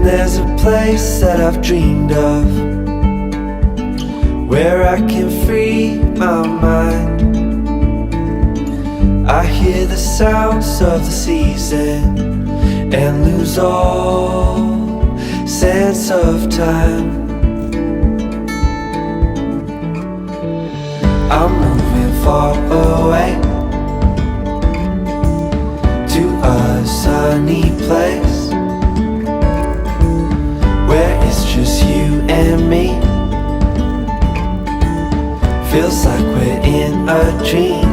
there's a place that I've dreamed of, where I can free my mind. I hear the sounds of the season and lose all sense of time. I'm moving far away to a sunny place where it's just you and me. Feels like we're in a dream.